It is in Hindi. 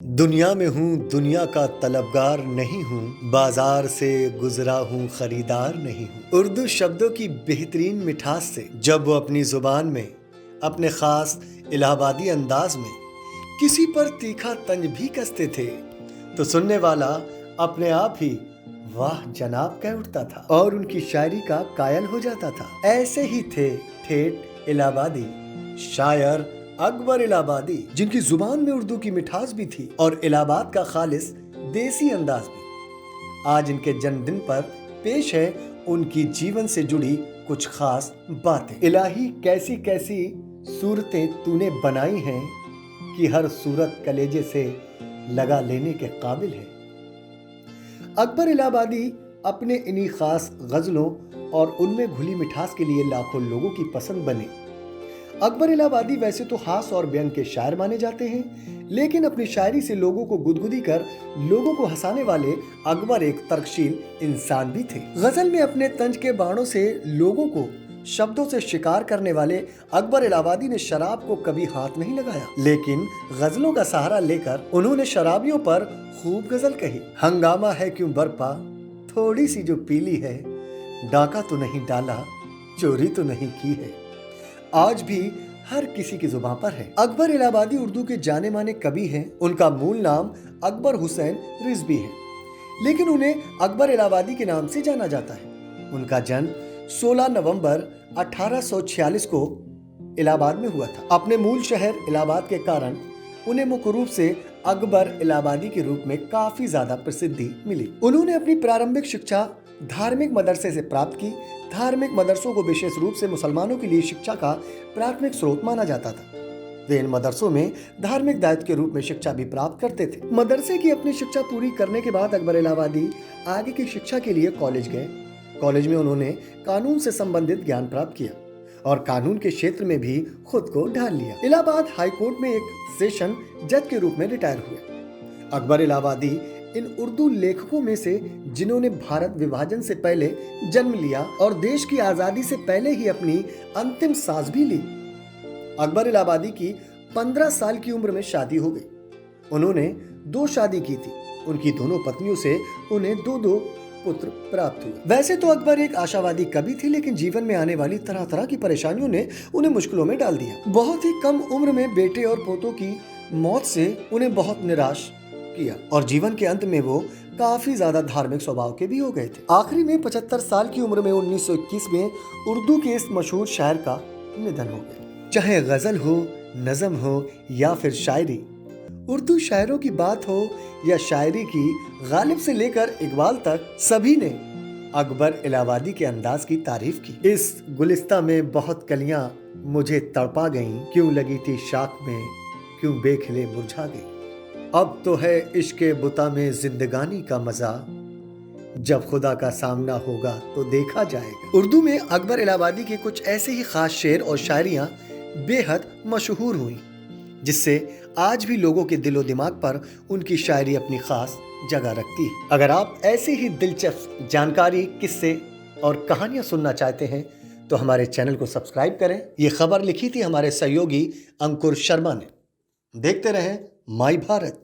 दुनिया में हूँ, दुनिया का तलबगार नहीं हूँ, बाजार से गुजरा हूँ, खरीदार नहीं हूँ। उर्दू शब्दों की बेहतरीन मिठास से जब वो अपनी जुबान में अपने खास इलाहाबादी अंदाज में किसी पर तीखा तंज भी कसते थे तो सुनने वाला अपने आप ही वाह जनाब कह उठता था और उनकी शायरी का कायल हो जाता था। ऐसे ही थे ठेठ इलाहाबादी शायर अकबर इलाहाबादी, जिनकी जुबान में उर्दू की मिठास भी थी और इलाहाबाद का खालिस देसी अंदाज भी। आज इनके जन्मदिन पर पेश है उनकी जीवन से जुड़ी कुछ खास बातें। इलाही कैसी कैसी सूरतें तूने बनाई हैं कि हर सूरत कलेजे से लगा लेने के काबिल है। अकबर इलाहाबादी अपने इन्हीं खास गजलों और उनमें घुली मिठास के लिए लाखों लोगों की पसंद बने। अकबर इलाहाबादी वैसे तो हास और व्यंग के शायर माने जाते हैं, लेकिन अपनी शायरी से लोगों को गुदगुदी कर लोगों को हंसाने वाले अकबर एक तर्कशील इंसान भी थे। गजल में अपने तंज के बाणों से लोगों को शब्दों से शिकार करने वाले अकबर इलाहाबादी ने शराब को कभी हाथ नहीं लगाया, लेकिन गजलों का सहारा लेकर उन्होंने शराबियों पर खूब गजल कही। हंगामा है क्यों बरपा थोड़ी सी जो पीली है, डाका तो नहीं डाला चोरी तो नहीं की है, आज भी हर किसी की जुबान पर है। अकबर इलाहाबादी उर्दू के जाने माने कवि हैं। उनका मूल नाम अकबर हुसैन रिजवी है, लेकिन उन्हें अकबर इलाहाबादी के नाम से जाना जाता है। उनका जन्म 16 नवंबर 1846 को इलाहाबाद में हुआ था। अपने मूल शहर इलाहाबाद के कारण उन्हें मुख्य रूप से अकबर इलाहाबादी के रूप में काफी ज्यादा प्रसिद्धि मिली। उन्होंने अपनी प्रारंभिक शिक्षा धार्मिक मदरसे से प्राप्त की। धार्मिक मदरसों को विशेष रूप से मुसलमानों के लिए शिक्षा का प्राथमिक स्रोत माना जाता था। वे इन मदरसों में धार्मिक दायित्व के रूप में शिक्षा भी प्राप्त करते थे। मदरसे की अपनी शिक्षा पूरी करने के बाद अकबर इलाहाबादी आगे की शिक्षा के लिए कॉलेज गए। कॉलेज में उन्होंने कानून से संबंधित ज्ञान प्राप्त किया और कानून के क्षेत्र में भी खुद को ढाल लिया। इलाहाबाद हाईकोर्ट में एक सेशन जज के रूप में रिटायर हुए। अकबर इलाहाबादी इन उर्दू लेखकों में से जिन्होंने भारत विभाजन से पहले जन्म लिया और देश की आजादी से पहले ही अपनी अंतिम सांस भी ली। अकबर इलाहाबादी की 15 साल की उम्र में शादी हो गई। उन्होंने 2 शादी की थी। उनकी दोनों पत्नियों से उन्हें 2 पुत्र प्राप्त हुए। वैसे तो अकबर एक आशावादी कवि थे, लेकिन जीवन में आने वाली तरह तरह की परेशानियों ने उन्हें मुश्किलों में डाल दिया। बहुत ही कम उम्र में बेटे और पोतों की मौत से उन्हें बहुत निराश किया और जीवन के अंत में वो काफी ज्यादा धार्मिक स्वभाव के भी हो गए थे। आखिरी में 75 साल की उम्र में 1921 में उर्दू के इस मशहूर शायर का निधन हो गया। चाहे गजल हो, नज़म हो या फिर शायरी, उर्दू शायरों की बात हो या शायरी की गालिब से लेकर इकबाल तक, सभी ने अकबर इलाहाबादी के अंदाज की तारीफ की। इस गुलिस्ता में बहुत कलियां मुझे तड़पा गईं, क्यों लगी थी शाख में, क्यों बेखिले मुरझा गई। अब तो है इश्के बुता में जिंदगानी का मजा, जब खुदा का सामना होगा तो देखा जाएगा। उर्दू में अकबर इलाहाबादी के कुछ ऐसे ही खास शेर और शायरियां बेहद मशहूर हुई, जिससे आज भी लोगों के दिलो दिमाग पर उनकी शायरी अपनी खास जगह रखती है। अगर आप ऐसी ही दिलचस्प जानकारी, किस्से और कहानियां सुनना चाहते हैं तो हमारे चैनल को सब्सक्राइब करें। ये खबर लिखी थी हमारे सहयोगी अंकुर शर्मा ने। देखते रहें माई भारत।